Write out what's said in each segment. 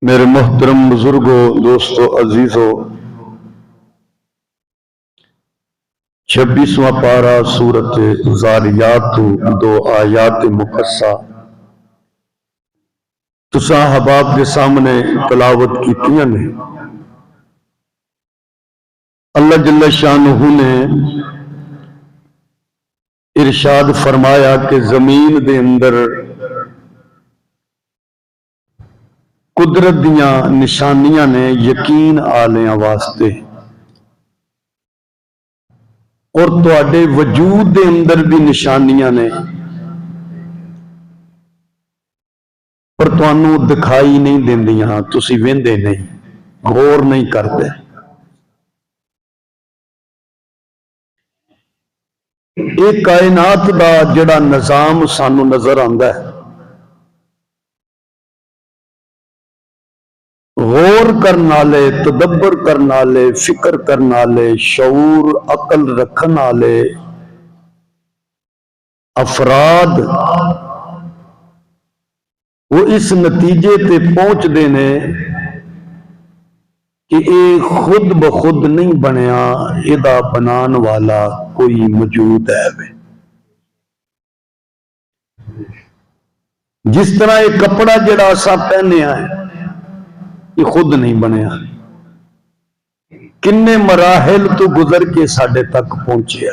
मेरे मोहतरम बुजुर्गों, दोस्तों, अजीजों, 26वां पारा सूरत ज़ारियात 2 आयात मुकस्सा तुसा हबाब के सामने तलावत कीतियां ने। अल्लाह जल्ल शानुहु ने इरशाद फरमाया कि जमीन दे अंदर कुदरत दियां निशानियां ने यकीन आलियां वास्ते और तुहाडे वजूद दे अंदर भी निशानियां ने, पर तुहानू दिखाई नहीं देंदियां, तुसी वेंदे नहीं, गौर नहीं करते। एक कायनात दा जिहड़ा निजाम सानू नजर आंदा है, गौर करने वाले, तदब्बर करने वाले, फिक्र करने वाले, शऊर अकल रखने वाले अफराद वो इस नतीजे ते पहुंचते ने कि ये खुद ब खुद नहीं बनया, इहदा बनाने वाला कोई मौजूद है। जिस तरह ये कपड़ा जिहड़ा असां पहनिया है, ये खुद नहीं बनया, किन्ने मराहिल तो गुजर के साडे तक पहुंचिया।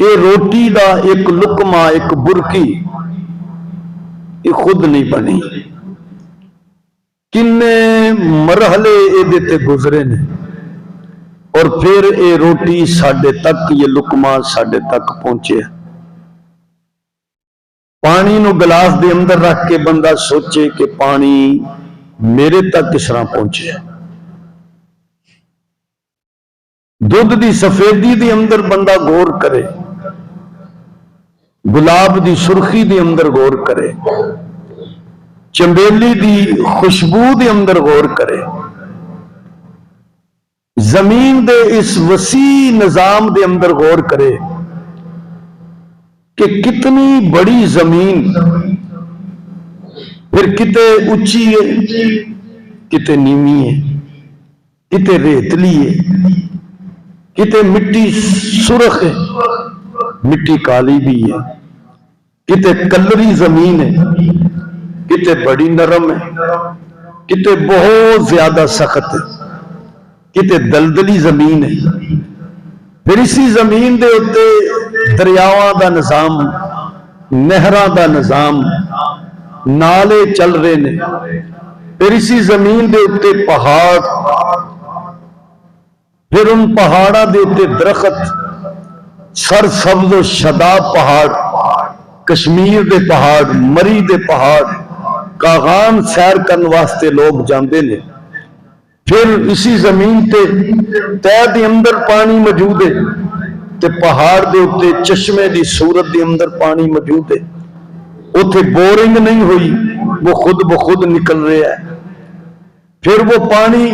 ये रोटी दा एक लुकमा, एक बुरकी, ये खुद नहीं बनी, किन्ने मरहले इहदे ते गुजरे ने और फिर ये रोटी साडे तक, ये लुकमा साडे तक पहुंचे। पानी नू गिलास दे अंदर रख के बंदा सोचे कि पानी मेरे तक किस तरह पहुंचे। दुध दी सफेदी दे अंदर बंदा गौर करे, गुलाब दी सुर्खी दे अंदर गौर करे, चंबेली दी खुशबू दे अंदर गौर करे, जमीन दे इस वसी निजाम दे अंदर गौर करे कि कितनी बड़ी जमीन, फिर किते ऊंची है, किते नीवी है, किते रेतली है, किते मिट्टी सुरख है, मिट्टी काली भी है, किते कलरी जमीन है, किते बड़ी नरम है, किते बहुत ज्यादा सख्त है, किते दलदली जमीन है। फिर इसी जमीन दे उत्ते दरियावां दा निजाम, नहरां दा निजाम, नाले चल रहे ने। फिर इसी जमीन दे उत्ते पहाड़, फिर उन पहाड़ां दे उत्ते दरखत, सरसब्ज और शदाब पहाड़, कश्मीर दे पहाड़, मरी दे पहाड़, कागान सैर करने वास्ते लोग जाते ने। फिर इसी जमीन ते तह दे अंदर पानी मौजूद है, ते पहाड़ दे उत्ते चश्मे दी सूरत दे अंदर पानी मौजूद है। उथे बोरिंग नहीं हुई, वो खुद ब खुद निकल रहा है। फिर वो पानी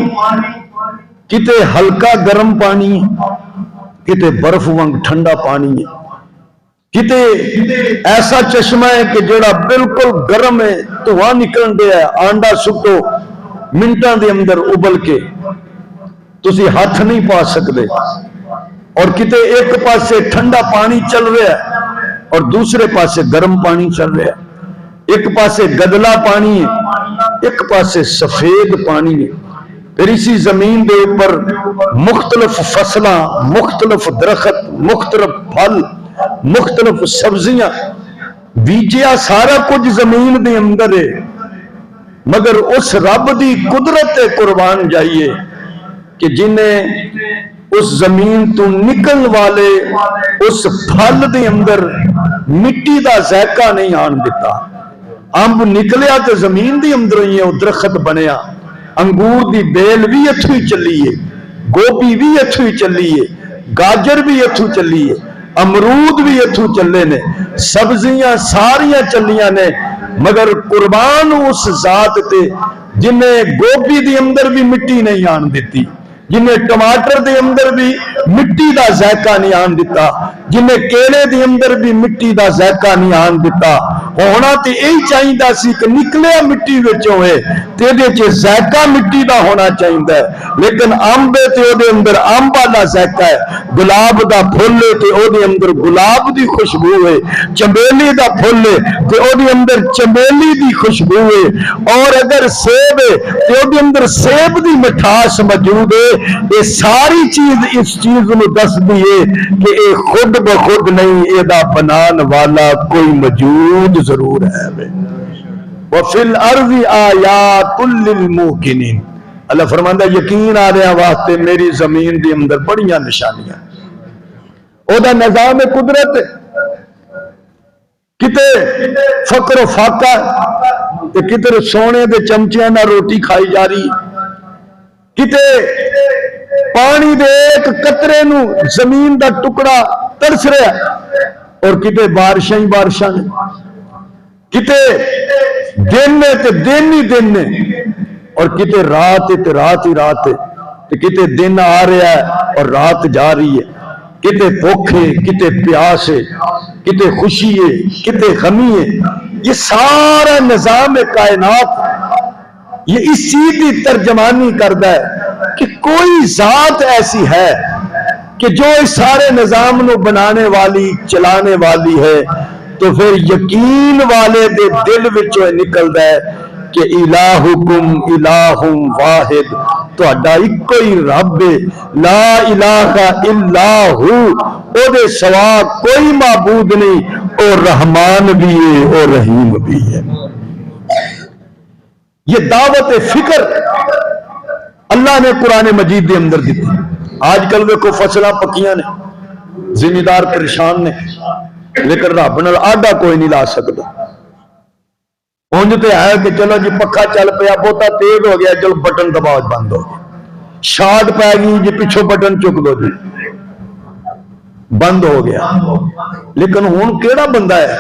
किते हल्का गर्म पानी है, किते बर्फ वांग ठंडा पानी है, किते ऐसा चश्मा है कि जोड़ा बिल्कुल गर्म है, धुआं निकल रहा है, आंडा सुटो मिनटां दे अंदर उबल के तुसी हाथ नहीं पा सकते। और किते एक पासे ठंडा पानी चल रहा है और दूसरे पासे गर्म पानी चल रहा है। एक पासे गदला पानी है, एक पासे सफेद पानी है। फिर इसी जमीन के ऊपर मुख्तलिफ फसलां, मुख्तलिफ दरखत, मुख्तलिफ फल, मुख्तलिफ सब्जियां बीजिया, सारा कुछ जमीन के अंदर है। मगर उस रब की कुदरत कुर्बान जाइए कि जिन्हें उस जमीन तो निकलने वाले उस फल के अंदर मिट्टी का जायका नहीं आन दिता। अंब निकलिया तो जमीन के अंदर ही है, वो दरखत बनया। अंगूर की बेल भी इथों ही चली है, गोभी भी इथों ही चली है, गाजर भी इथों चली है, अमरूद भी इथों चले ने, सब्जियां सारियां चलियां ने। मगर कुर्बान उस जात ते जिन्हें गोभी के अंदर भी मिट्टी नहीं आन दी, जिन्हें टमाटर के अंदर भी मिट्टी का जायका नहीं आन दिता, जिन्हें केले के अंदर भी मिट्टी का जायका नहीं आन दिता, होना तो यही चाहिए सी कि निकलिया मिट्टी विचों है ते इहदे च ज़ायका मिट्टी का होना चाहिए, लेकिन अंब है तो उहदे अंदर अंब वाला ज़ायका है, गुलाब का फुल है तो उहदे अंदर गुलाब की खुशबू है, चमेली का फुल है तो उहदे अंदर चमेली की खुशबू है, और अगर सेब है तो उहदे अंदर सेब की मिठास मौजूद है। ये सारी चीज इस चीज को दसदी है कि ये खुद ब खुद नहीं, एदा बनाने वाला कोई मौजूद जरूर है। वफिल अर्ज़ि आयातुल लिल मूकिनीन, अल्लाह फरमांदा यकीन आ रहा वास्ते मेरी जमीन के अंदर बड़ियां निशानियां, ओदा निजाम कुदरत, किते फकर फाका ते किते सोने के चमचिया ना रोटी खाई जा रही, किते पानी दे एक कतरे नू जमीन का टुकड़ा तरस रहा, और किते बारिशां ही बारिशां ने, किते दिन ने ते दिन ही दिन ने, और किते रात है ते रात ही रात है, ते किते दिन आ रहा है और रात जा रही है, किते भूख है किते प्यास है, किते खुशी है किते गमी है। ये सारा निजाम कायनात ये इस चीज की तर्जमानी करता है कि कोई जात ऐसी है कि जो इस सारे निजाम को बनाने वाली चलाने वाली है, तो फिर यकीन वाले दे दिल विचों निकलता है कि इलाहुकुम इलाहुम वाहिद, तुहाडा इक्को ही रब है, ला इलाहा इल्लाहु, ओदे सिवा कोई माबूद नहीं, और रहमान भी है और रहीम भी है। ये दावत फिक्र अल्लाह ने कुरान मजीद के अंदर दी। आजकल देखो फसलां पक्कियां ने, जिमीदार परेशान ने, लेकिन रब नाल आडा कोई नहीं ला सकता। उंज तो है कि चलो जी पक्का चल पाया, बहुता तेज हो गया, चलो बटन दबाओ बंद हो गया, शार्ट पै गई जी पिछों बटन चुक दो जी बंद हो गया। लेकिन हुण केड़ा बंदा है,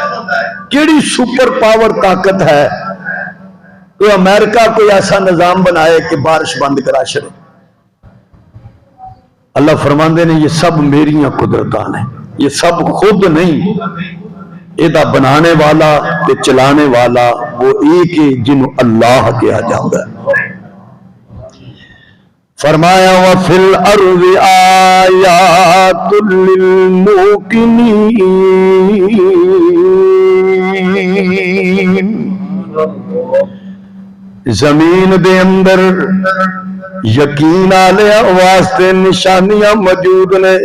केड़ी सुपर पावर ताकत है कोई अमेरिका कोई ऐसा निजाम बनाए कि बारिश बंद करा छड़े? अल्लाह फरमाते ने ये सब मेरियां कुदरतां ने, ये सब खुद नहीं, एदा बनाने वाला ते चलाने वाला वो एक ही जिन्हों अल्लाह कहा जाता है। फरमाया व फिल अर्ज़ि आयातुल लिल मूकिनीन, जमीन दे अंदर यकीन आले वास्ते निशानियां मौजूद ने।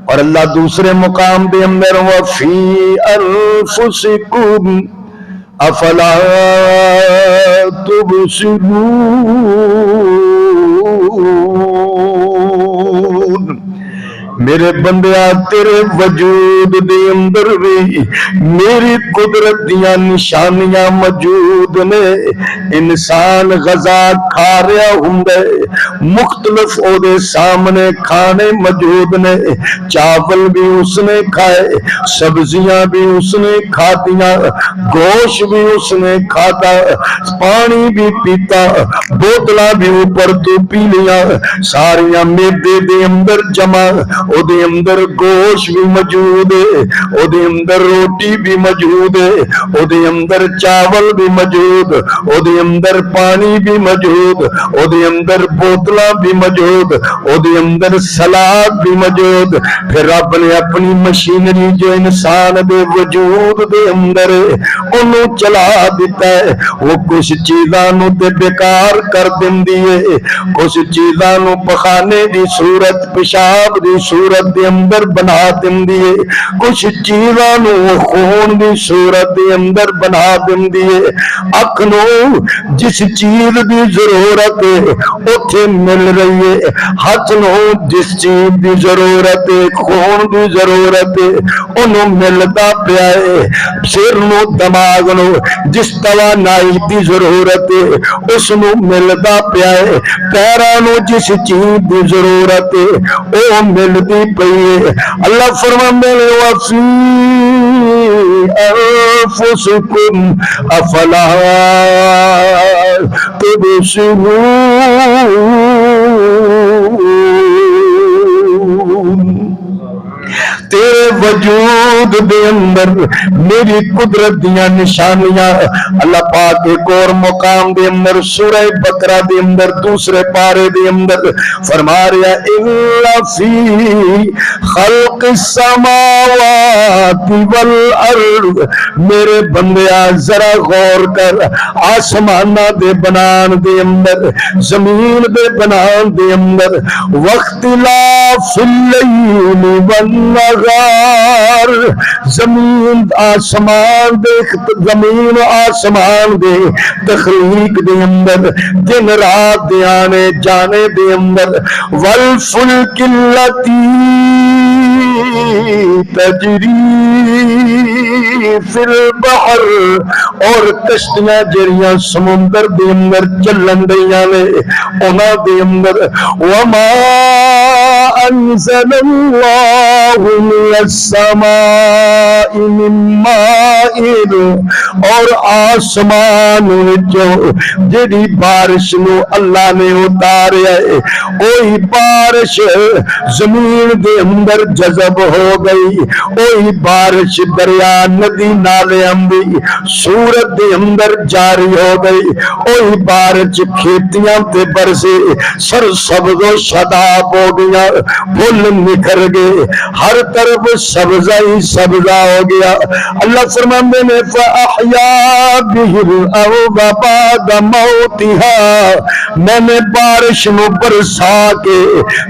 और अल्लाह दूसरे मुकाम दे अंदर वफी अनफुसिकुम अफला तुबसिरून, मेरे बंदिया तेरे वजूद दे अंदर भी मेरी कुदरत दियां निशानियां मौजूद ने। इंसान गजा खा रहा हुंदे, मुख्तलिफ ओदे सामने खाने मौजूद ने, चावल भी उसने खाए, सब्जियां भी उसने खादियां, गोश्त भी उसने खाता, पानी भी पीता, बोतलां भी ऊपर तो पी लिया, सारियां मेदे दे अंदर जमा, ओदे अंदर गोश्त भी मौजूद है, ओदे अंदर रोटी भी मौजूद है, ओदे अंदर चावल भी मौजूद, ओदे अंदर पानी भी मौजूद, ओदे अंदर बोतलां भी मौजूद, ओदे अंदर सलाद भी मौजूद। फिर रब ने अपनी मशीनरी जो इंसान दे वजूद दे अंदर ओनू चला दिता है, वो कुछ चीज़ां नू ते बेकार कर दिंदी है, कुछ चीज़ां नू पखाने दी सूरत पेशाब दी सूरत दे अंदर बना दिंदी है, कुछ चीज़ां नू खून दी सूरत दे अंदर बना दिंदी है। अख नू जिस चीज की जरूरत है उथे मिल रही है, हाथ नू जिस चीज की जरूरत है, खून की जरूरत है उन्होंने मिलता पिया है, सिर नू दिमाग नू जिस तवानाई की जरूरत है उसनू मिलता पिया है, पैरों नू जिस चीज की जरूरत है वो मिलती पई है। अल्लाह फरमाते हैं वफी अनफुसिकुम अफला तुबसिरून, तेरे वजूद वजूद दे अंदर मेरी कुदरत दियां निशानियां। अल्लाह पाक एक और मुकाम दे अंदर सूरह बकरा दे अंदर दूसरे पारे दे अंदर फरमा रहा इल्ला फी खल्क़िस समावाति वल अर्द, मेरे बंदिया जरा गौर कर आसमाना दे बनान दे अंदर जमीन दे बनान दे अंदर वख्तिलाफिल लैल वन नहार, जमीन आसमान दे जमीन आसमान दे तखलीक दे अंदर दिन रात दे आने जाने दे अंदर वल फुल्किल्लती तजरी फिल बहर, और कश्तियां जड़ियां समुंदर दे अंदर चलन दियां ने उन्हां दे अंदर वमा अंज़लल्लाहु मिनस समाई मिन माइन, और आसमान विचों जेड़ी बारिश नूं अल्लाह ने उतारिया है ओही बारिश जमीन दे अंदर जज़ब हो गई, ओही बारिश दरिया नदी नाले दी सूरत दे अंदर जारी हो गई, ओही बारिश खेतियां ते बरसे सर सब्ज़ो शदाब हो गया, फुल निखर गए, हर तरफ सब्जा ही सब्जा हो गया। अल्लाह फरमाते ने फअहया बिहिल अर्द बाद मौतिहा, मैंने बारिश नूं बरसा के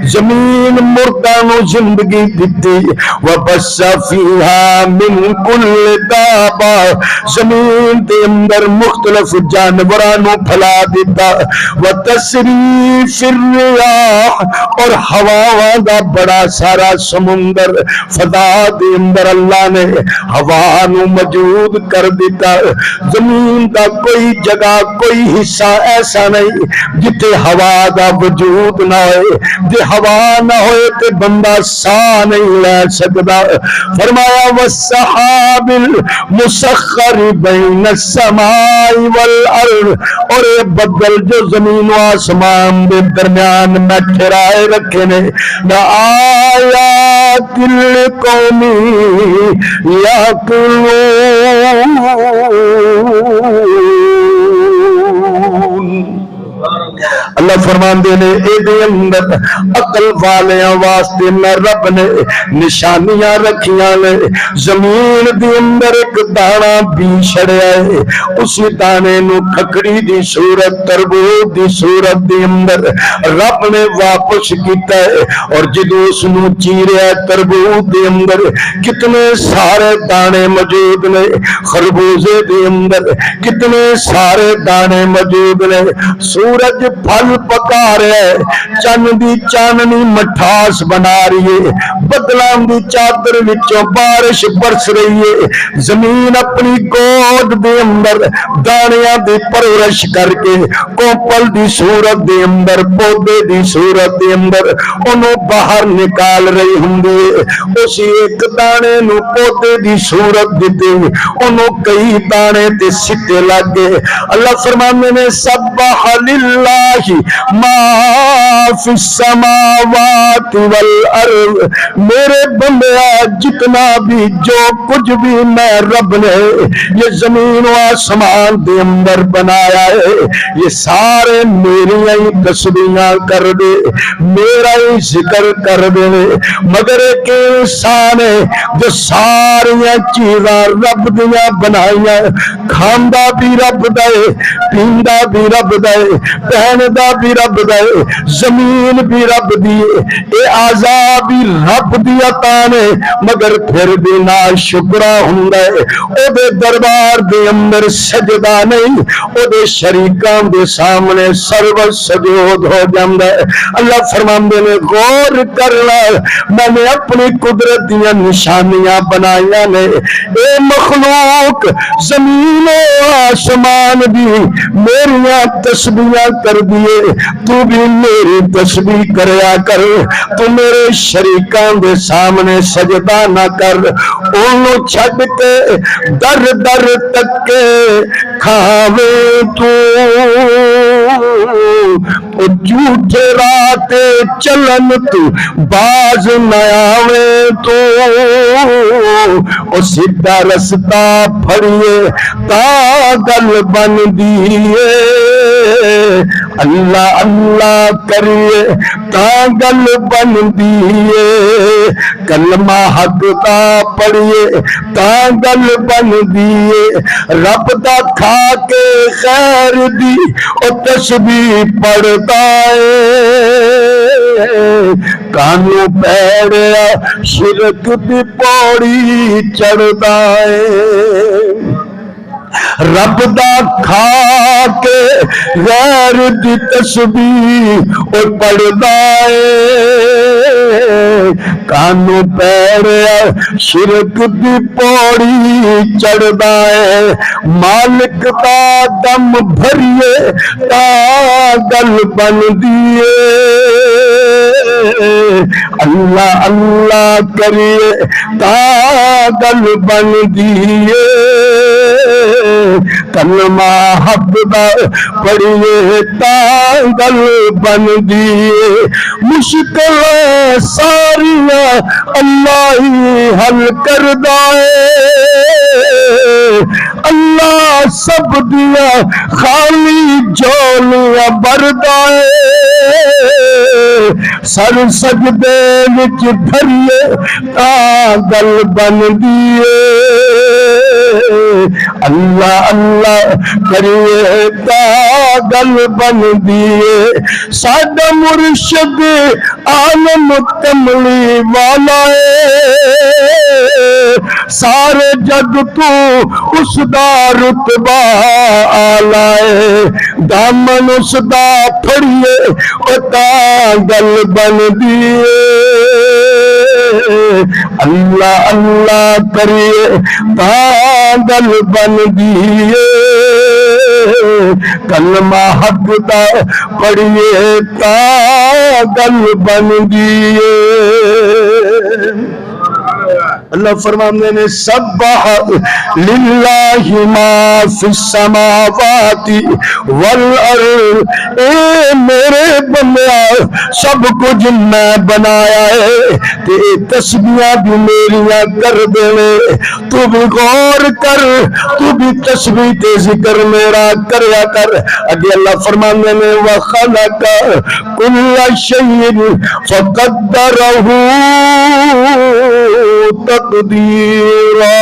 जमीन मुर्दा नूं जिंदगी दिती, व बस्सा फीहा मिन कुल्ल दाबा, जमीन दे अंदर मुख्तलिफ जानवरां नूं फैला दिता, व तसरीफिर रियाह, और हवावां दा बड़ा सारा समुंदर फदा दे अंदर अल्लाह ने हवा नूं मौजूद कर दिता। जमीन दा कोई जगह कोई हिस्सा ऐसा नहीं जिथे हवा दा वजूद ना होए, जे हवा ना होए ते बंदा साह नहीं ले सकदा। फरमाया वस्सहाबिल मुसख्खर बैन समाई वल अर्द, और ये बदल जो जमीन व आसमान के दरमियान में ठहराए रखे ने ना आयातिल कौमी याकुलून। अल्लाह फरमाते ने एदे अंदर अकल वाले वास्ते मैं रब ने निशानियां रखियां ने। जमीन दे अंदर एक दाना बी छड़िया है, उसी दाने नूं खकड़ी दी सूरत तरबूज दी सूरत दे अंदर रब ने वापस किया है, और जदों उसनूं चीरिया तरबूज दे अंदर कितने सारे दाने मौजूद ने, खरबूजे दे अंदर कितने सारे दाने मौजूद ने। सूरज फल पका रहा है, चन दी चाननी मठास बना रही है, बदलां दी चादर विचों बारिश बरस रही है। जमीन अपनी गोद दे अंदर दानियां दी परवरिश करके कोपल दी सूरत दे अंदर पौधे दी सूरत दे अंदर उन्हों बाहर निकाल रही हुंदी है। उस एक दाने नूं पौधे दी सूरत दिती, उन्हों कई दाने ते सिट्टे लग गए। अल्लाह फरमाने ने सब्बह लिल्लाहि मा फिस समावाति वल अर्द, मेरे बंदिया जितना भी जो कुछ भी मैं रब ने ये जमीन व आसमान के अंदर बनाया है ये सारे मेरी ही तस्बीहां कर दे, मेरा ही जिक्र कर दे। मगर एक इंसान है जो सारिया चीज़ां रब दियां बनाइया, खांदा भी रब दा है, पींदा भी रब दा है, पहनदा भी रब दा है, जमीन भी रब दी है, ये आज़ा भी रब दी अता ने, मगर फिर भी ना शुक्रा हुंदा है। ओदे दरबार दे अंदर सजदा नहीं, ओदे शरीकां दे सामने सर्व सजूद हो जांदा है। अल्लाह फरमांदे ने गौर करना, मैंने अपनी कुदरत दियां निशानियां बनाइयां ने, ए मखलूक जमीन आसमान भी मेरिया तस्बीहां कर दी पढ़िए तू भी मेरी तस्बीह करया कर, तू मेरे शरीकां दे सामने सजदा ना कर। ओनू छड्ड के दर दर तके खावे तू, झूठे राते चलन तू बाज न आवे तू, सीधा रस्ता फड़िए ता गल बनदी है, अल्लाह अल्लाह करिए ता गल बनदी है, कलमा हक दा पढ़िए ता गल बनदी है, रब दा खा के खैर दी ओ तस्बीह पढ़दा है, कानू पैड़िया शिरक दी पौड़ी चढ़दा है, रब दा खा के गैर दी तस्बीह ओ पढ़दा है, कानू पैड़िया शिरक दी पौड़ी चढ़दा है, मालिक दा दम भरिए ता गल बनदी है, अल्लाह अल्लाह करिए ता गल बनदी है, कलमा हक दा पढ़िए ता गल बनदी है, मुश्किल सारिया अल्लाह ही हल करदा है, अल्लाह सब दिया खाली झोलियां भरदा है, सर सजदे विच धरिए ता गल बनदी है, अल्लाह अल्लाह करिए ता गल बनदी है, साडा मुर्शिद आलम कमली वाला है, सारे जग तू उसदा रुतबा आला है, दामन उसदा फड़िए ता गल बनदी है, अल्लाह अल्लाह करिए ता गल बनदी है, कलमा हक दा पढ़िए ता गल बनदी है। अल्लाह फरमाते ने सब्बाह लिल्लाहि मा फिस समावाति वल अर्द, ए मेरे बंदिया सब कुछ मैं बनाया है ते तस्बीहां भी मेरियां कर देने, तू भी गौर कर, तू भी तस्बीह ते जिक्र मेरा करया कर। अगे अल्लाह फरमाते ने व खलका कुल्ला शैइन फक़द्दरहू तकदीरा,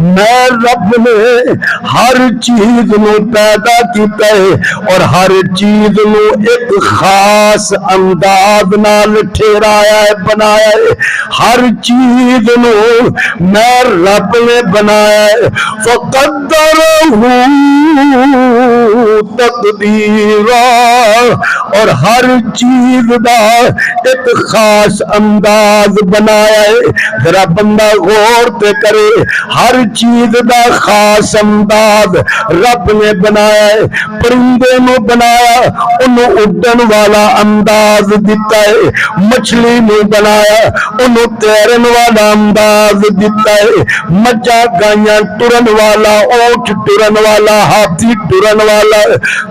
मैं रब ने हर चीज नू पैदा किया है और हर चीज नू एक खास अंदाज नाल ठहराया है, बनाया है, हर चीज नू मैं रब ने बनाया है, फक़द्दरहू तकदीरा, और हर चीज दा एक खास अंदाज बनाया है। जरा बंदा गौर ते करे, हर चीज दा खास अंदाज रब ने बनाया है, परिंदे नू बनाया उन्हें उड़न वाला अंदाज दिता है, मछली नू बनाया उन्हें तैरन वाला अंदाज दिता है, मज्जा गाइयां टुरन वाला, ऊंट टुरन वाला, हाथी टुरन वाला,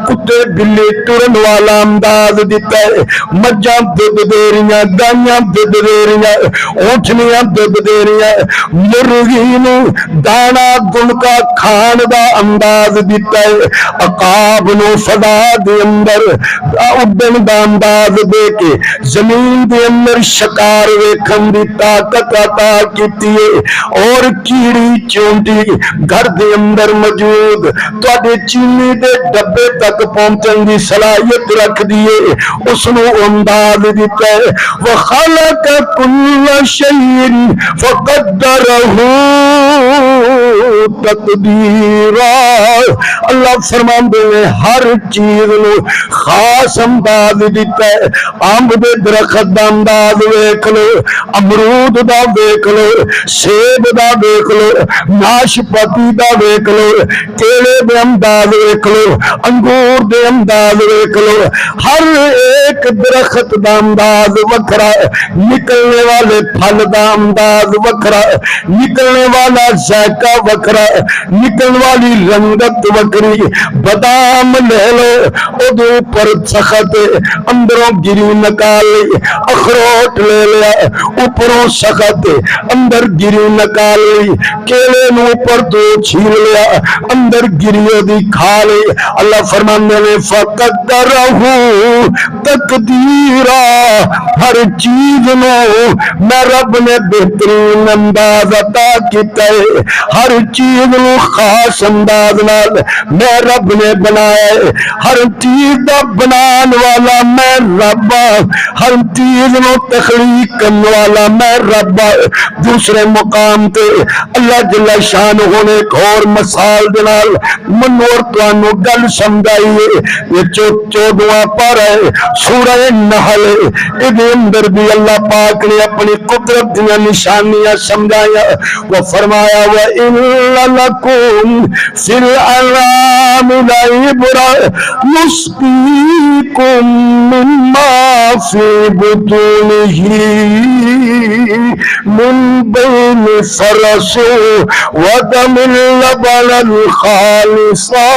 कुत्ते बिल्ली टुरन वाला अंदाज दिता है, मज्जा दुध दे रही, गाइयां दुध दे रही, ऊंटनियां दुध दे रही, मुर्गी नू दाना गुणका खान दा अंदाज दिता है, अकाब नू फदा दे अंदर उड़न दा अंदाज दे के जमीन दे अंदर शिकार वेखन दी ताकत अता कीती है, और कीड़ी चोंटी घर दे अंदर मौजूद तुहाडे चीनी दे डब्बे तक पहुंचन दी सलाहियत रखदी लिए उसनू अंदाज दिता है। व खलक कुल्ल शैइन फकद्दरहू तकदीरा। अल्लाह फरमाते हैं हर चीज नू खास अंदाज दिता है। अंब दे दरखत दा अंदाज वेख लो, अमरूद दा वेख लो, सेब दा वेख लो, नाशपाती दा वेख लो, केले दे अंदाज वेख लो, अंगूर दे अंदाज वेख लो। हर एक दरखत दा अंदाज वखरा, निकलने वाले फल दा अंदाज वखरा, निकलने वाला जायका वखरा, निकलने वाली रंगत वखरी। बादाम ले लो, ओदे ऊपर सखत, अंदरों गिरी निकाल ली। अखरोट ले लिया, ऊपरों सखत, अंदर गिरी निकाल ली। केले नू ऊपर तो छील लिया, अंदर गिरी दी खा ली। अल्लाह फरमाने ने फकद्दरहू तकदीरा। हर चीज नो मैं रब ने बेहतरीन अंदाज अता किया है। हर चीज नो खास अंदाज नाल मैं रब ने बनाया है। हर चीज का बनाने वाला मैं रब, हर चीज नो तखलीक करने वाला मैं रब। दूसरे मुकाम पे अल्लाह जल्ला शान होने एक और मिसाल दे नाल मनोर तुहानू गल समझाई है। ये 14वां पारा है सूरह नहल, इहदे अंदर भी अल्लाह पाक ने अपनी कुदरत दी निशानियां समझाया। वो फरमाया व इन्ना लकुम फिल अनामि लइब्रा नुस्कीकुम मिम्मा फी बुतूनिही मिन बैन फरसो व दमिल लबनन खालिसा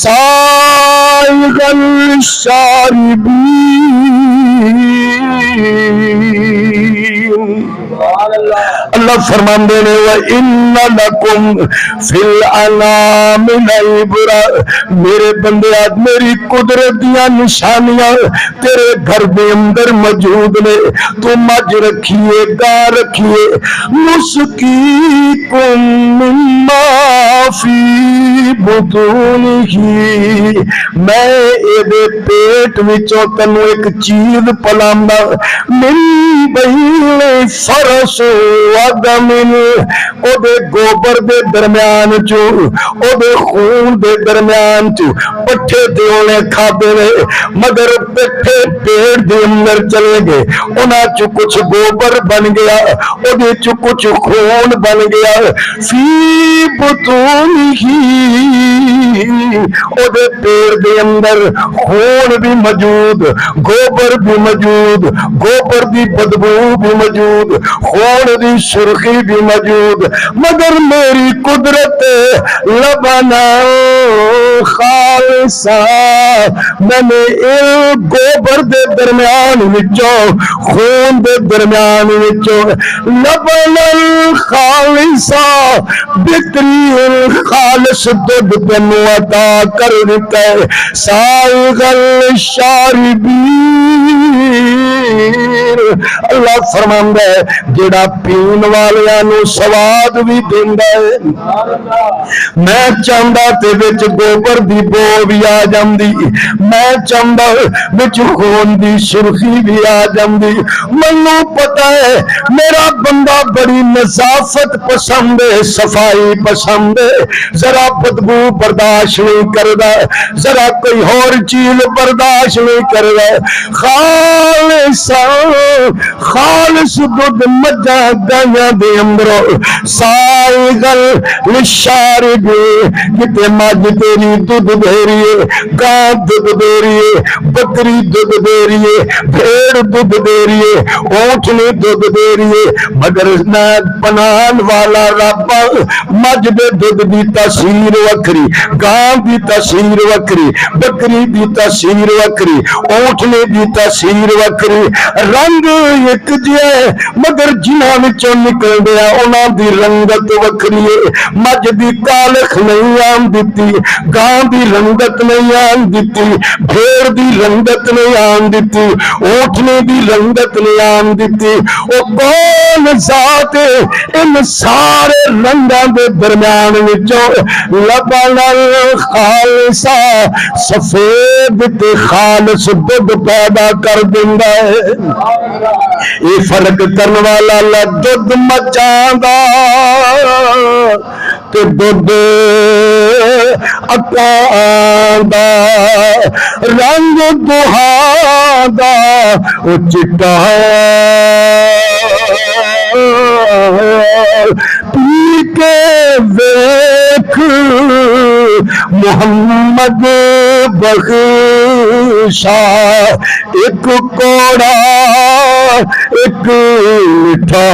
साइगल शारिबीन। अल्लाह फरमाते ने व इन्ना लकुम फिल अनामि लइब्रा। मेरे बंदे आज मेरी कुदरत दियां निशानियां तेरे घर के अंदर मौजूद ने। तू मज रखिए, गा रखिए। नुस्कीकुम मिम्मा फी बुतूनिही, मैं एदे पेट विचों तैनू एक चीज पलांदा। मिन बैन फरस व दमिन, ओदे गोबर दे दरम्यान चो, ओदे खून दे दरम्यान चो पट्ठे ते ओने खादे ने, मगर पट्ठे पेड़ दे अंदर चले गए। उन्हां चो कुछ गोबर बन गया, ओदे चो कुछ खून बन गया। फी बुतूनिही, ओदे पेड़ दे अंदर खून भी मौजूद, गोबर भी मौजूद, गोबर दी बदबू भी मौजूद, खून दी सुर्खी भी मौजूद। मगर मेरी कुदरत लबना खालिसा, मैंने एक गोबर दे दरम्यान विचों, खून दे दरम्यान विचों लबनल खालिसा, बेहतरीन खालिस दुध तैनू अता कर दिता है। साइगल शारिबीन, अल्लाह फरमांदा है जेड़ा पीन वालियां नू स्वाद भी देंदा है। मैं चाहता ते विच गोबर दी बो भी आ जांदी, मैं चाहता विच खून दी सुर्खी भी आ जांदी। मैनू पता है मेरा बंदा बड़ी नजाफत पसंद है, सफाई पसंद है, जरा बदबू बर्दाश्त नहीं करदा, जरा कोई और चीज बर्दाश्त नहीं करदा। खालिसा, खालिस दुध मज्जा गायां दे अंदरों, साइगल लिशारिबी, किते मज तेरी दुध दे रही है, गां दुध दे रही है, बकरी दुध दे रही है, भेड़ दुध दे रही है, ऊंटनी दुध दे रही है। मगर मैं बनान वाला रब, मज दे दुध की तसीर वखरी, गां की तसीर वखरी, बकरी की तसीर वखरी, ऊंटनी की तसीर वखरी। रंग एक जिहा मगर जिन्हां विचों निकलदे आ उन्हां दी रंगत वखरी है। मज दी कालख नहीं आन दिती, गां दी रंगत नहीं आन दिती, भेड़ दी रंगत नहीं आन दिती, ऊंटनी दी रंगत नहीं आन दिती। ओ कौन कमाल जात इन सारे रंगां दे दरम्यान विचों लबनल खालिसा सफेद ते खालिस दुध पैदा कर दिंदा है। ये फर्क करने वाला ला दुध मचांदा ते दुध अकांदा रंग दुहादा ओ चिट्टा पी के वेख मोहम्मद बख्शा एक कोड़ा एक मिठा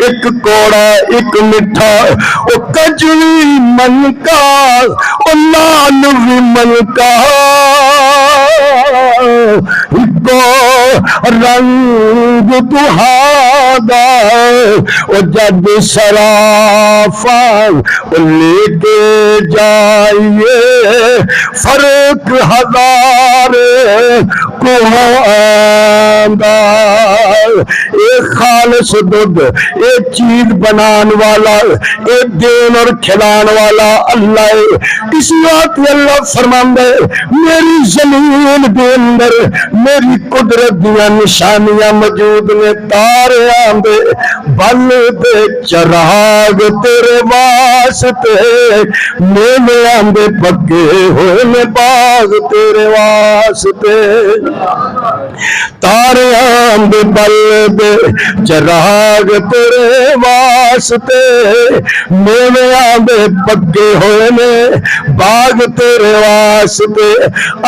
एक कोड़ा एक मिठा ओ कजली मन का ओ लाल भी मन का इको रंग दुहादा ओ जब सराफा लेके जाइए फर्क हजार को आंदा। एक खालिस दुध एक चीज बनाने वाला एक देन और खिलाने वाला अल्लाह। इस बात अल्लाह फरमांदा है मेरी जमीन के अंदर मेरी कुदरत दियां निशानियां मौजूद ने। तारे आंदे बल दे चराग तेरे वास्ते मेले आंदे पक्के होए ने बाग तेरे वास्ते। तारे आंदे बल दे चराग तेरे वास्ते मेले आंदे पक्के होए ने बाग तेरे वास्ते।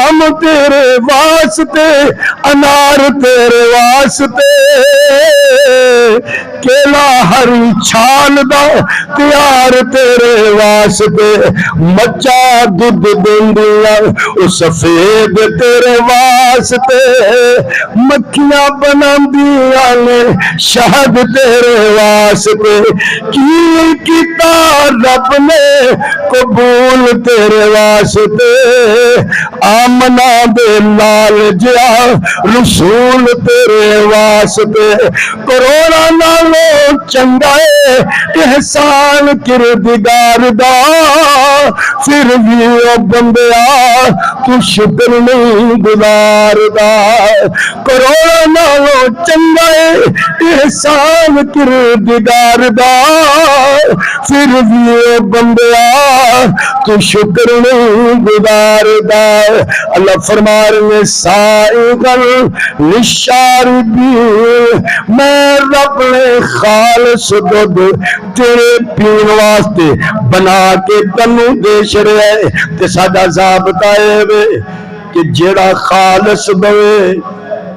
अम तेरे वास्ते अनार तेरे वास्ते केला हरी छाल दा त्यार तेरे वास्ते। मच्चा दुध देंदिया ओ सफेद तेरे वास्ते। मक्खियां बनांदिया ने शहद तेरे वास्ते। की कीता रब ने कबूल तेरे वास्ते। आमना दे लाल जिया रसूल तेरे वास्ते। करोड़ा नालों चंगा है एहसान किरदगार दा फिर भी ओ बंदिया तू शुक्र नहीं गुजारदा। करोड़ा नालों चंगा है एहसान किरदगार दा फिर भी ओ बंदिया तू शुक्र नहीं गुजारदा। अल्लाह फरमा रहे साइगल निशारबी मैं रब ने खालिस दुध तेरे पीन वास्ते बना के तन्नू दे छड़िया है। ते साडा ज़ाबता है कि जेड़ा खालिस दवे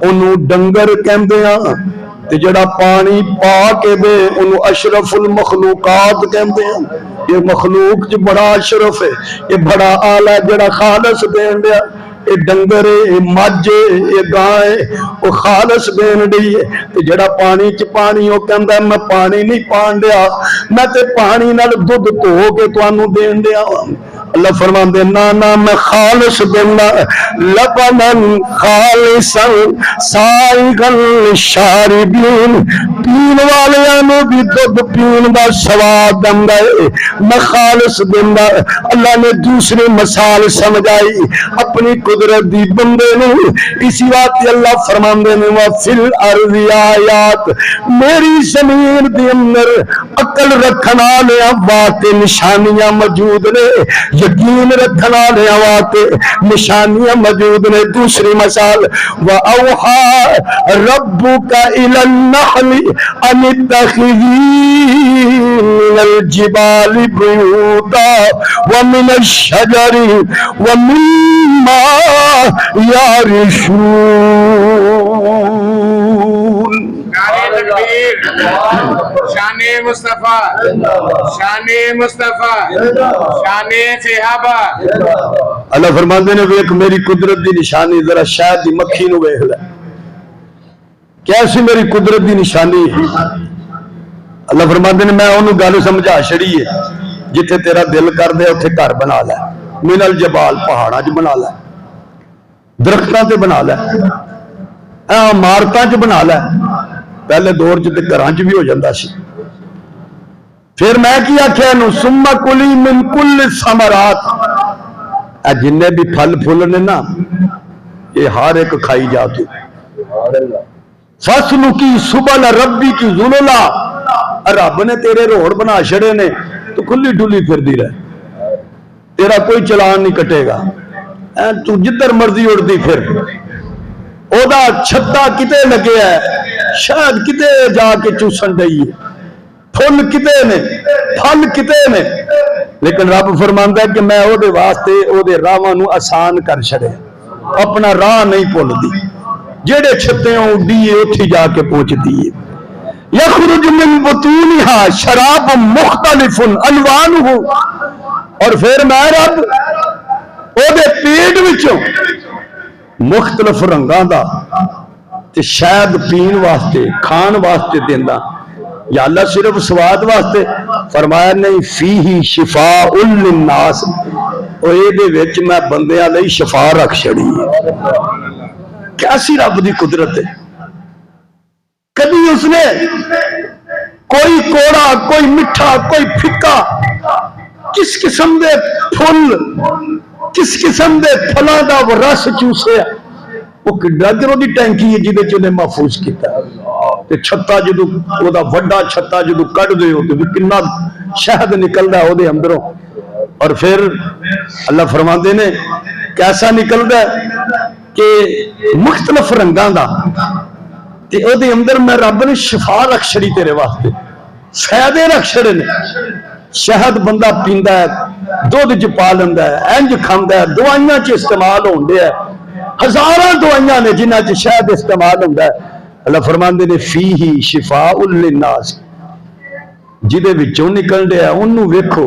ओनू डंगर कहंदे आ ते जेड़ा पानी पा के दे ओनू अशरफुल मखलूकात कहंदे आ। ये मखलूक च बड़ा अशरफ है ये बड़ा आला जेड़ा खालिस देन दिया। ये डंगर ये मझ ये गाय वो खालिस देन दी है। ते जेड़ा पानी च पानी वो कहंदा मैं पानी नहीं पान दिया मैं ते पानी नाल दुध धो के तुहानू देन दिया। अल्लाह फरमांदे ना ना मैं खालिस देना लबनन खालिसन साइगल शारिबीन पीन वालियां नू भी दुध पीन दा स्वाद दिंदा है मैं खालिस देना। अल्लाह ने दूसरी मिसाल समझाई अपनी कुदरत दी बंदे नू। इसी बात अल्लाह फरमांदे ने वा फिल अर्ज़ि आयात मेरी जमीन दे अंदर अकल रखना ले वाते निशानियां मौजूद ने यकीन रखना ले वाते निशानियां मौजूद ने। दूसरी मिसाल व औहा रब्बुका इलन नहली अन तखिज़ी मिनल जिबालि बुयूता व मिनश शजरि व मिम्मा यारिशून। शाने मुस्तफा शाने मुस्तफा शाने सहाबा। अल्लाह फरमाते ने वेख मेरी कुदरत की निशानी जरा शहद की मक्खी नू वेख ले कैसी मेरी कुदरत की निशानी है। अल्लाह फरमाते ने मैं उन्होंने गल समझा छड़ी है जिथे तेरा दिल कर दे उथे घर बना लै मिनल जबाल पहाड़ा च बना लै दरख्तां ते बना लै इमारतां च बना लै। पहले दौर च ते घरां च भी हो जाता सी। फिर मैं की आख्या इनू सुम्मा कुली मिन कुल समरात, जिन्ने भी फल फुल ने ना ये हर एक खाई जा तू। फसलू की सुबल रब्बी की जुलला, रब ने तेरे रोड बना छड़े ने, तू खुली डुली फिरदी रह, तेरा कोई चलान नहीं कटेगा। तू जिधर मर्जी उड़दी फिर। ओदा छत्ता किते लगे है, शायद किते जाके चूसन दई है, फुल किते ने, फल किते ने, लेकिन रब फरमांदा है कि मैं ओदे वास्ते ओदे राहां नूं आसान कर छड़े, अपना राह नहीं भुलदी, जेड़े छत्ते उड्डी है उत्थे जाके पहुंचदी है। यखरुज मिन बुतूनिहा शराब मुख्तलिफुन अलवानुहु, और फिर मैं रब ओदे पेट विचों मुख्तलिफ रंगां दा ते शहद पीण वास्ते खाण वास्ते देंदा। या अल्लाह सिर्फ स्वाद वास्ते? फरमाया नहीं, फीही शिफाउल लिन्नास, और इहदे विच मैं बंदियां लई शिफा रख छड़ी है। कैसी रब दी कुदरत है। कभी उसने कोई कोड़ा, कोई मिठा, कोई फिक्का, किस किस्म दे फुल, किस किस्म दे फलों का वो रस चूसिया, वो किड्डा किरो दी टैंकी है जिहदे च उहने महफूज किया। ते छत्ता जदों ओहदा वड्डा छत्ता जदों कढदे हो ते किन्ना शहद निकलदा ओहदे अंदरों। और फिर अल्लाह फरमाते ने कैसा निकलदा कि मुख्तलिफ रंगां दा, ते ओहदे अंदर मैं रब ने शिफा रख छड़ी तेरे वास्ते, फायदे रख छड़े ने। शहद बंदा पींदा है, दुध च पा लेंदा है, इंज खांदा है, दवाइयां च इस्तेमाल होंदे है, हजारों दवाइयां ने जिन्हां च शहद इस्तेमाल होंदा है। अल्लाह फरमांदे ने फीही शिफाउल लिन्नास, जिहदे विचों निकल रहा उन्होंने वेखो।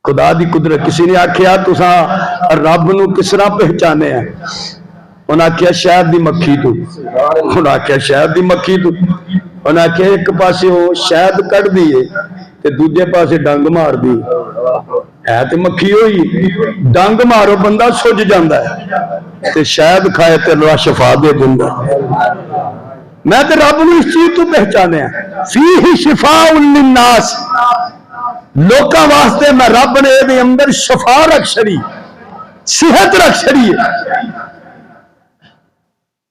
खुदा दी कुदरत। किसी ने आख्या तुसा रब नूं किस तरह पहचाने है? उन्हें आख्या शहद दी मक्खी तू। उन्हें आख्या शहद दी मक्खी तू? उन्हें आख्या एक पासे शहद कढ़ दी है ते दूजे पासे डंग मार दी है, ते मक्खी होई, डंग मारो बंदा सुज जाता है, ते शहद खाए ते अल्लाह शफा दे दिंदा। मैं तो रब नूं इस चीज तो पहचाने फीही शिफाउल लिन्नास, लोकां वास्ते मैं रब ने इहदे अंदर शफा रख छड़ी, सेहत रख छड़ी है।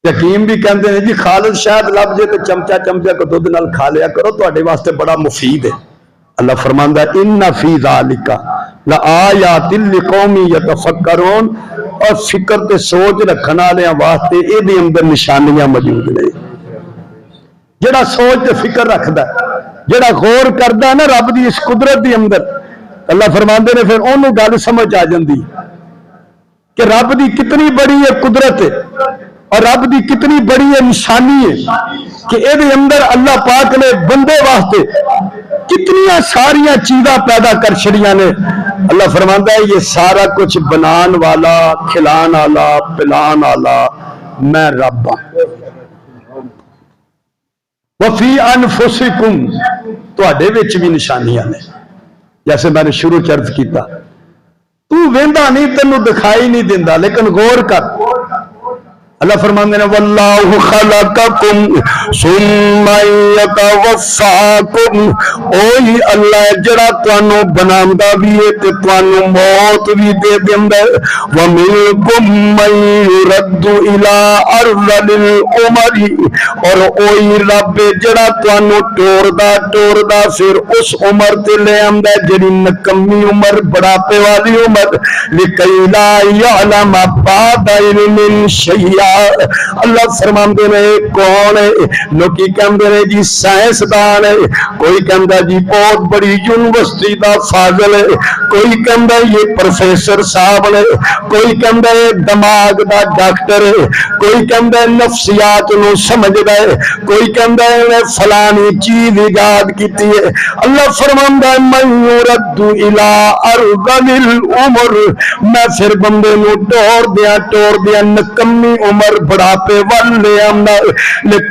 हकीम भी कहते हैं जी खालिद शहद लभ जे तो चमचा चमचा को दुध नाल खा लिया करो, तुहाडे वास्ते बड़ा मुफीद है। अल्लाह फरमांदा इन्ना फी ज़ालिका ला आयातिन लिकौमी यतफक्करून, और फिक्र ते सोच रखने वाले वास्ते इहदे अंदर निशानियां मौजूद ने। जेड़ा सोच ते फिक्र रखदा, जेड़ा गौर करदा है ना रब दी इस कुदरत दे अंदर, अल्लाह फरमांदे ने फिर ओनू गल समझ आ जांदी कि रब दी कितनी बड़ी है कुदरत है, और रब की कितनी बड़ी है निशानी है कि ये अंदर अल्लाह पाक ने बंदे वास्ते कितनियां सारिया चीजा पैदा कर छड़ियां ने। अल्लाह फरमांदा है ये सारा कुछ बनाने वाला, खिलाने वाला, पिलाने वाला मैं रब हां। वफी अनफुसिकुम, तुहाडे विच भी निशानियां ने। जैसे मैंने शुरू च अर्ज किया, तू वेंदा नहीं, तेनू दिखाई नहीं दिंदा, लेकिन गौर कर। अल्लाह फरमाते हैं वल्लाहु खलक़कुम सुम्मा यतवफ़्फ़ाकुम, ओही अल्लाह जड़ा तुहानू बनांदा भी है ते तुहानू मौत भी दे देंदा है। व मिनकुम मन युरद्दु इला अर्ज़लिल उमरी, और ओही रब जड़ा तुहानू टोरदा फिर उस उम्र ते ले आंदा है जेड़ी नकम्मी उम्र, बुढ़ापे वाली उम्र। लिकई ला यअलम बादा इल्मिन शैया, अल्लाह फरमाते ने कौन है? लोग कहते हैं जी साइंसदान है, कोई कहता जी बहुत बड़ी यूनिवर्सिटी का फाजल है, कोई कहता ये प्रोफेसर साहब ने, कोई कहता है दिमाग का डॉक्टर है, कोई कहता है नफ्सियात नूं समझदा है, कोई कहता है फलानी चीज इजाद की है। अल्लाह फरमांदा है मन युरद्दु इला अर्ज़लिल उमर, मैं फिर बंदे नूं टोर दिया नकम्मी उम्र बुढ़ापे वाले आमना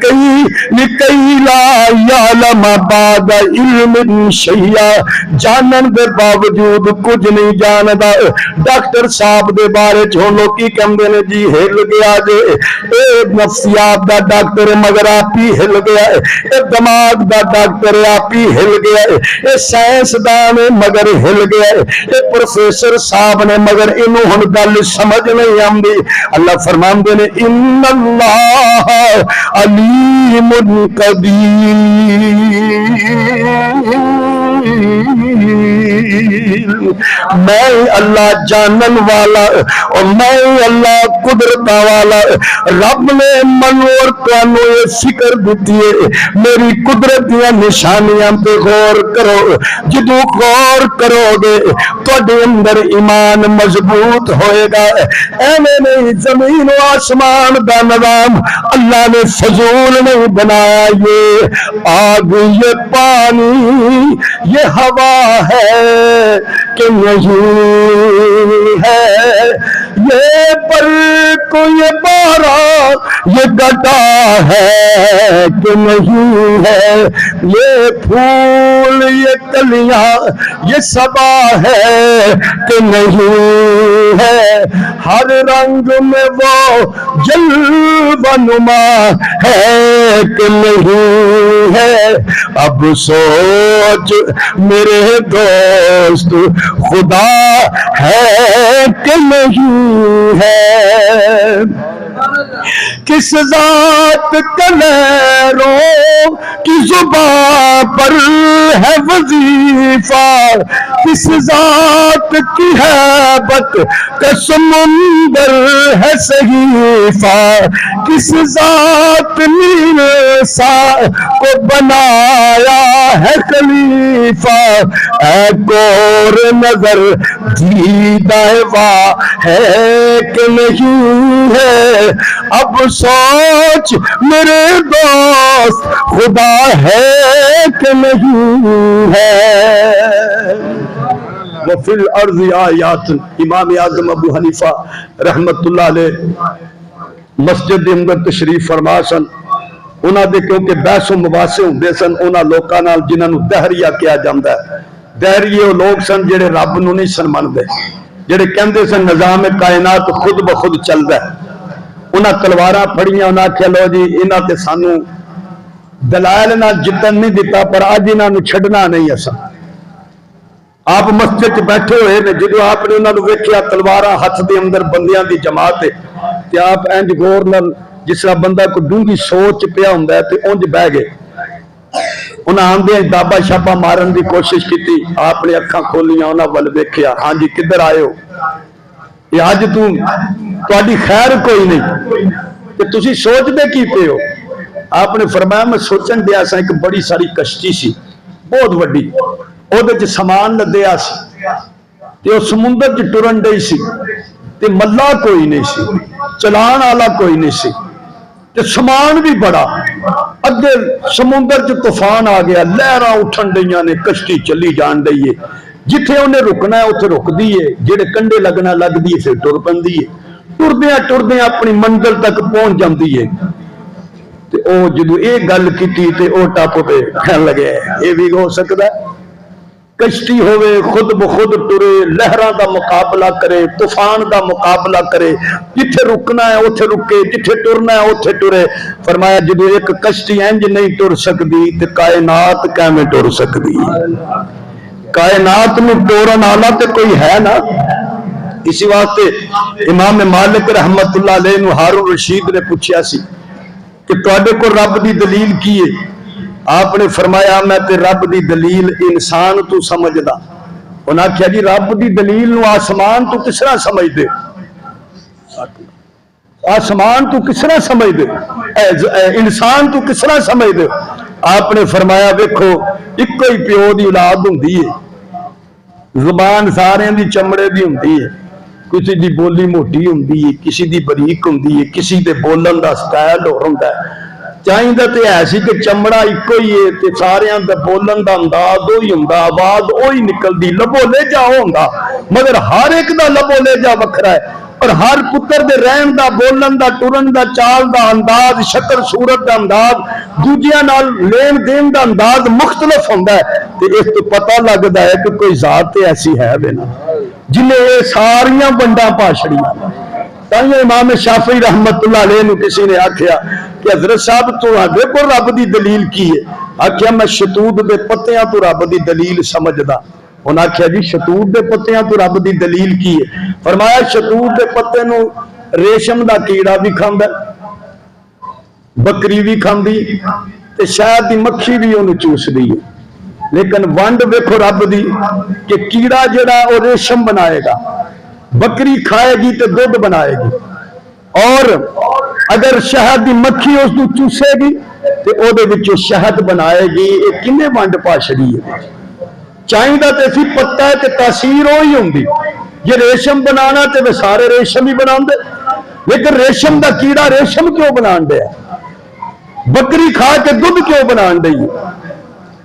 कई ला यालम बाद इल्म शैया, जानन दे बावजूद कुछ नहीं जानदा। डॉक्टर साहब दे बारे च हुण लोकी कहंदे ने जी हिल गया जे, ए नफ्सियात दा डॉक्टर मगर आप ही हिल गया है, ए दिमाग दा डॉक्टर आप ही हिल गया है, ए साइंसदान मगर हिल गया है, ए प्रोफेसर साहब ने मगर इनू हुण गल समझ नहीं आंदी। अल्लाह फरमांदे ने इन्नल्लाह अलीमुन कबीर, मैं अल्लाह जानन वाला और मैं अल्लाह कुदरत वाला। रब ने मनु और तुहानू ये फिक्र दी है, मेरी कुदरत दी निशानियां पे गौर करो। जदों गौर करोगे तुहाडे अंदर ईमान मजबूत होएगा। एवें नहीं जमीन और आसमान दा निजाम अल्लाह ने फजूल नहीं बनाया। ये आग, ये पानी, ये हवा है कि नहीं है, ये बर्क, ये बारा, ये गड्ढा है कि नहीं है, ये फूल, ये कलियां, ये सबा है कि नहीं है, हर रंग में वो जलवनुमा है कि नहीं है। अब सोच मेरे दोस्त खुदा है कि नहीं है, किस जात कलरों की जुबां पर है वजीफा, किस जात की हैबत का समुंदर है सहीफा, किस जात ने सा को बनाया है खलीफा। ऐ गौर नजर दीदा है कि नहीं है, अब सोच मेरे दोस्त खुदा है कि नहीं है। वफिल अर्ज़ आयात, इमाम आज़म अबू हनीफा रहमतुल्लाह अलैह मस्जिद दे अंदर तशरीफ फरमा सन। उन्हां दे क्योंकि बहसो मुबासे हुंदे सन उन्हां लोकां नाल जिन्हां नूं दहरिया कहा जांदा है। दहरिए वो लोग सन जिहड़े रब नूं नहीं सन मनदे, जिहड़े कहंदे सन निज़ाम कायनात खुद ब खुद चलदा है। उन्हां तलवारां फड़ियां, उन्हां आख्या लो जी इन्हां ते सानू दलाल नाल जितन नहीं दिता, पर अज इन्हां नूं छड्डना नहीं असां। आप मस्जिद च बैठे हुए ने, जो आपने उन्होंने वेख्या तलवारां हथ के अंदर बंदियां की जमात है, ते आप इंज गौर नाल जिस तरह बंदा कोई डूंगी सोच पिया हुंदा है ते उंज बह गए। उन्हें आंदे दाबा छापा मारन की कोशिश की, आपने अखां खोलियां, उन्हां वल वेख्या, हाँ जी किधर आए हो, ये अज तुहाडी खैर कोई नहीं, ते तुसीं सोचदे की पे हो। आपने फरमाया मैं सोचन दिया सा, एक बड़ी सारी कश्ती सी बहुत वड्डी, ਉਹਦੇ ਚ समान लदया सी ते उस समुंदर च टुरन डई सी ते मल्ला कोई नहीं सी, चलान वाला कोई नहीं सी ते समान भी बड़ा। अगे समुंदर च तूफान आ गया, लहरां उठन डईयां ने, कश्ती चली जान डई है। जिथे उन्हें रुकना है उत्थे रुकदी है, जेड़े कंढे लगना लगदी है फिर टुर पैंदी है। टुरदियां टुरदियां अपनी मंजिल तक पहुंच जाती है। ते ओ जदों ये गल कीती ते ओ टप पे कहन लगे ये भी हो सकदा है, कश्ती होवे खुद ब खुद टुरे, लहरां दा मुकाबला करे, तूफान दा मुकाबला करे, जिथे रुकना है उथे रुके, जिथे टुरना है उथे टुरे। फरमाया जदों एक कश्ती इंज नहीं टुर सकती ते कायनात कैवें टुर सकती है। कायनात नूं टोरन वाला ते कोई है ना। इसी वास्ते इमाम मालिक रहमतुल्लाह अलैह नूं हारून रशीद ने पूछया सी कि तुहाडे कोल रब दी दलील की है। आपने फरमाया मैं ते रब दी दलील इंसान तू समझदा। उन्हें आख्या जी रब दी दलील नूं आसमान तू किस तरह समझदे, आसमान तू किस तरह समझदे, इंसान तू किस तरह समझदे। आपने फरमाया वेखो इको ही प्यो दी औलाद हुंदी है, जुबान सारे दी चमड़े दी हुंदी है, किसी दी बोली मोटी हुंदी है, किसी दी बरीक हुंदी है, किसी दे बोलन दा स्टाइल होर हुंदा है। चाहिदा तो है सी कि चमड़ा इको ही है ते सारियां दा बोलन दा अंदाज ओही हुंदा, आवाज ओही निकलदी, लबो लेजा होंदा, मगर हर एक दा लबो लेजा वखरा है। और हर पुत्र दे रहन दा, बोलन दा, टुरन दा, चाल दा अंदाज, शक्ल सूरत दा अंदाज, दूजियां नाल लेन देन दा अंदाज मुख्तलिफ हुंदा है। ते इस तो पता लगता है कि कोई जात ऐसी है भी ना जिन्हें ये सारियां वंडां पा छड़ियां। ताइयों इमाम शाफी रहमतुल्लाह अलैह नूं किसी ने आख्या कि हजरत साहब तुहाडे कोल रब दी दलील की है? आख्या मैं शतूत दे पत्तियां तो रब दी दलील समझदा। उन्हें आख्या जी शतूत दे पत्तियां तो रब दी दलील की है? फरमाया शतूत दे पत्ते नूं रेशम दा कीड़ा भी खांदा, बकरी भी खांदी ते शहद दी मक्खी भी उन्हें चूसदी है। लेकिन वंड वेखो रब दी कि कीड़ा जिहड़ा वो रेशम बनाएगा, बकरी खाएगी तो दुध बनाएगी, और अगर शहद की मक्खी उसको चूसेगी तो ਉਹਦੇ ਵਿੱਚੋਂ शहद बनाएगी। ये किन्ने वंड पा छड़ी है? चाहिदा तो सी पत्ता है, तासीर वो ही होंगी। जे रेशम बनाना तो वे सारे रेशम ही बनाते, लेकिन रेशम का कीड़ा रेशम क्यों बना दिया? बकरी खा के दुध क्यों बना दी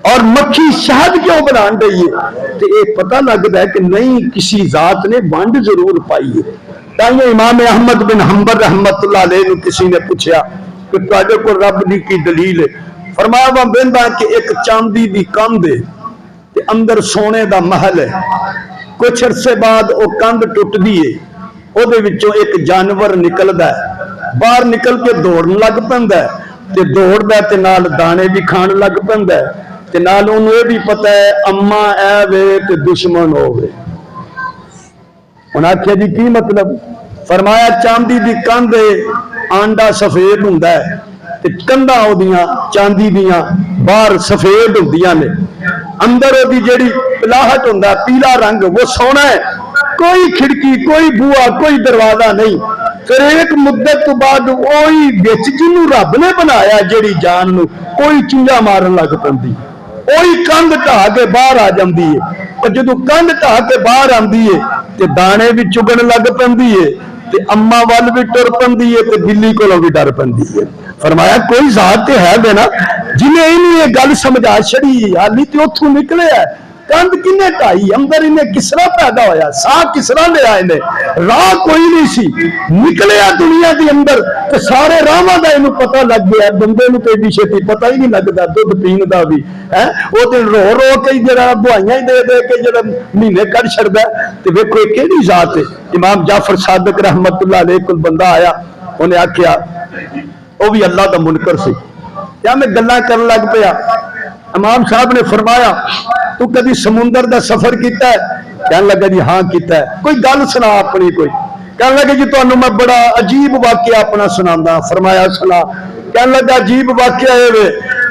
और मक्खी शहद क्यों बना रही है? तो ये पता लगता है कि नहीं, किसी जात ने वंड जरूर पाई है। ताइयों इमाम अहमद बिन हंबल रहमतुल्लाह अलैह नूं किसी ने पूछा कि तुहाडे कोल रब दी की दलील है? फरमाया मैं बेंदा कि एक चांदी दी कंध है ते अंदर सोने दा महल है। कुछ अरसे बाद वो कंध टुटदी है, ਉਹਦੇ ਵਿੱਚੋਂ एक जानवर निकलदा है, बाहर निकल के दौड़न लग पैंदा है ते दौड़दा ते नाल दाने भी खाण लग पैंदा है ते नाल ਉਹਨੂੰ ਇਹ भी पता है अम्मा ऐ वे ते दुश्मन होवे। उन्हें आख्या जी की मतलब? फरमाया चांदी दी कंध आंडा सफेद हुंदा है ते कंधा ओदियां चांदी दियां बाहर सफेद हुंदियां ने, अंदर ओदी जेड़ी पिलाहट हुंदा पीला रंग वो सोना है, कोई खिड़की, कोई बुआ, कोई दरवाजा नहीं। फिर एक मुद्दत तो बाद वही विच जिन्नू रब ने बनाया जेड़ी जान नू कोई चूंजा मारन लग पैंदी, ਉਹੀ कंध ढा के बाहर आ जाती है। और जो कंध ढा के बाहर आती है तो दाने भी चुगन लग पैंदी है ते अम्मा वाल भी टुर पैंदी है ते बिल्ली कोलों भी डर पैंदी है। फरमाया कोई जात तो है बे ना जिन्हें इन्हें ये गल समझा छड़ी, हाली तो उथों निकले है। कंध किन्ने ढाई, अंदर इन्हें किसरा पैदा होया, साह किसरा लिया इन्हें, राह कोई नहीं सी, निकलिया दुनिया के अंदर तो सारे राहां दा इन्हू पता लग गया। बंदे नूं तो एडी छेती पता ही नहीं लगता दुध पीण दा भी है, वो तो रो रो के जरा दुआइयां दे दे के जरा महीने कढ़ छड़दा। ते वेखो किहड़ी जात है। इमाम जाफर सादिक रहमतुल्लाह अलैह कोल बंदा आया, उन्हें आख्या, वो भी अल्लाह दा मुनकर सी, क्या मैं गल्लां करन लग पिया। इमाम साहब ने फरमाया तू कभी समुंदर का सफर किया है? कहने लगा जी हाँ किया है। कोई गल सुना अपनी कोई? कहने लगे जी तुहानू मैं बड़ा अजीब वाकया अपना सुनांदा। फरमाया सुना। कहने लगा अजीब वाकया है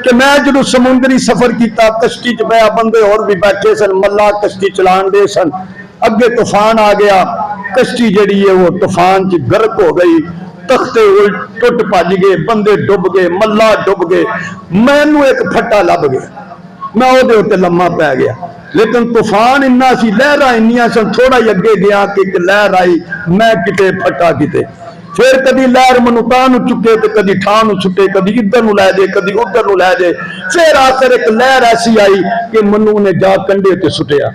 कि मैं जो समुद्री सफर किया, कश्ती च मैं बंदे और भी बैठे सन, मल्ला कश्ती चलान दे सन, अगे तूफान आ गया, कश्ती जी है वो तूफान च गर्क हो गई, तख्ते टुट भज गए, बंदे डुब गए, मल्ला डुब गए, मैनू एक फट्टा लभ गया, मैं वो उत्ते लम्मा पै गया। लेकिन तूफान इन्ना सी, लहरां इन्नियां सन, थोड़ा ही अगे गया कि एक लहर आई, मैं किते फटा किते। फिर कदी लहर मनु तां नूं चुके तो कदी ठां नूं छुटे, कदी इधर नूं लै जाए, कदी उधर नूं लै जाए। फिर आखिर एक लहर ऐसी आई कि मनु ने जा कंढे ते सुटिया।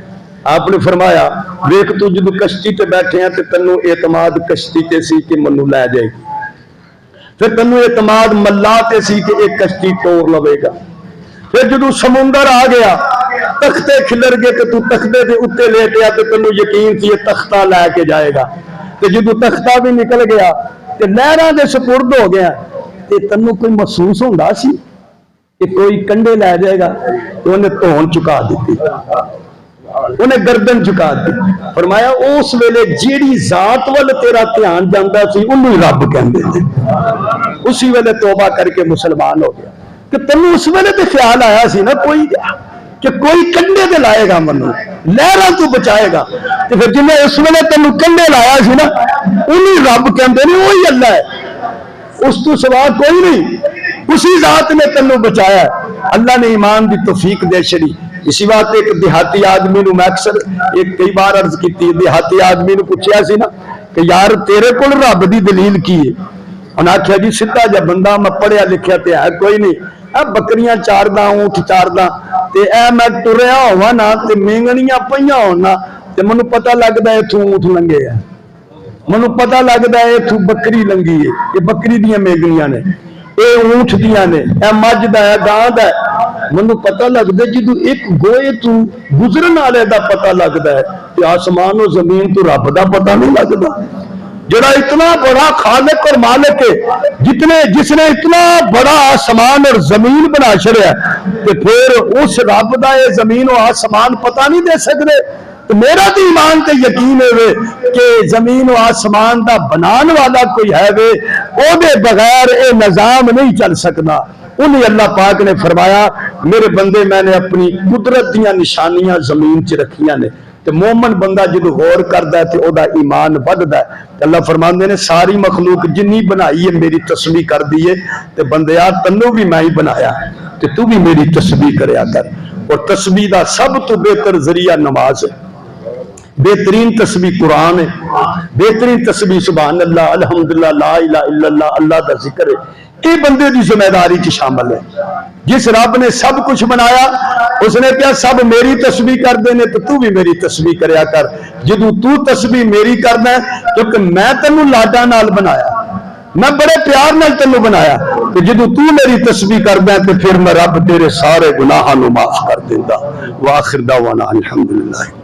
आपने फरमाया वेख तू जो कश्ती ते बैठे हैं तो तेनू एतमाद कश्ती ते सी कि मनु लै जाएगी, फिर तेनू एतमाद मल्ला ते सी कि एक कश्ती तोड़ लवेगा। फिर जो समुंदर आ गया, तख्ते खिलर गए तो तू तख्ते के उत्ते लेटिया तो तेनू यकीन सी तख्ता लैके जाएगा। तो जो तख्ता भी निकल गया तो लहरां दे सुपुर्द हो गया, तो तेनू कोई महसूस होंदा सी कि कोई कंढे लै जाएगा? तो उन्हें धौन चुका दी, उन्हें गर्दन चुका दी। फरमाया उस वेले जेड़ी जात वाल तेरा ध्यान जाता सी उन्हें रब कहंदे ने। उसी वेले तौबा करके मुसलमान हो गया। कि तेनू उस वेले तो ख्याल आया सी ना कोई कि कोई कंढे ते लाएगा, मनु लहरां तू बचाएगा। तो फिर जिन्हें उस वेले तेनू कंढे लाया सी ना उन्हें रब कहंदे ने, वही अल्लाह है, उस तू सिवा कोई नहीं, उसी जात ने तेनू बचाया। अल्लाह ने ईमान की तौफीक दे छड़ी। इसी बात एक देहाती आदमी नूं मैं अक्सर एक कई बार अर्ज की, देहाती आदमी नूं पूछया सी ना कि यार तेरे कोल रब दी दलील की है? उन्हें आख्या जी सीधा जा बंदा, मैं पढ़िया लिखिया तो है कोई नहीं, बकरियां चारदा, ऊंट चारदा, ते ऐ मैं तुरया होवां ना ते मेंगणियां पईयां होण ना ते मैनूं पता लगदा इत्थों ऊंट लंघे आ। मैनू पता लगता है इथों बकरी लंघी है, ये बकरी दियां मेगनियां ने, ये ऊंठ दियां ने, यह मझ दा है, गां दा है। मैनू पता लगता जो एक गोए तू गुजरन वाले का पता लगता है, तो आसमान और जमीन तो रब का पता नहीं लगता। जरा इतना बड़ा खालिक और मालिक है, जिसने इतना बड़ा आसमान और जमीन बना छड़िया, तो फिर उस रब का ये जमीन और आसमान पता नहीं दे सकते। तो मेरा तो ईमान ते यकीन है कि जमीन और आसमान का बनाने वाला कोई है वे, ओदे बगैर ये निजाम नहीं चल सकता। उन्हें अल्लाह पाक ने फरमाया, मेरे बंदे मैंने अपनी कुदरत दियां निशानियां जमीन च रखियां ने। तो मोमन बंदा जो गौर करता है तो वह ईमान बढ़ता है। अल्लाह फरमाते ने सारी मखलूक जिन्नी बनाई है मेरी तस्बीह कर दी है, तो बंदे तन्नू भी मैं ही बनाया, तो तू भी मेरी तस्बीह करया कर। और तस्बीह का सब तो बेहतर जरिया नमाज है, बेहतरीन तस्बीह कुरान है, बेहतरीन तस्बीह सुभान अल्लाह, अल्हम्दुलिल्लाह, ला इलाहा इल्लल्लाह, अल्लाह का जिक्र है। ये बंदे की जिम्मेदारी च शामिल है। जिस रब ने सब कुछ बनाया उसने क्या सब मेरी तस्बीह करते हैं, तो तू भी मेरी तस्बीह करया कर। जो तू तस्बीह मेरी करना है, क्योंकि मैं तेनू लाडा नाल बनाया, मैं बड़े प्यार नाल तेनू बनाया, तो जो तू मेरी तस्बीह करदा है तो फिर मैं रब तेरे सारे गुनाहां नू माफ कर देंदा। वाखिर दावाना अल्हम्दुलिल्लाह।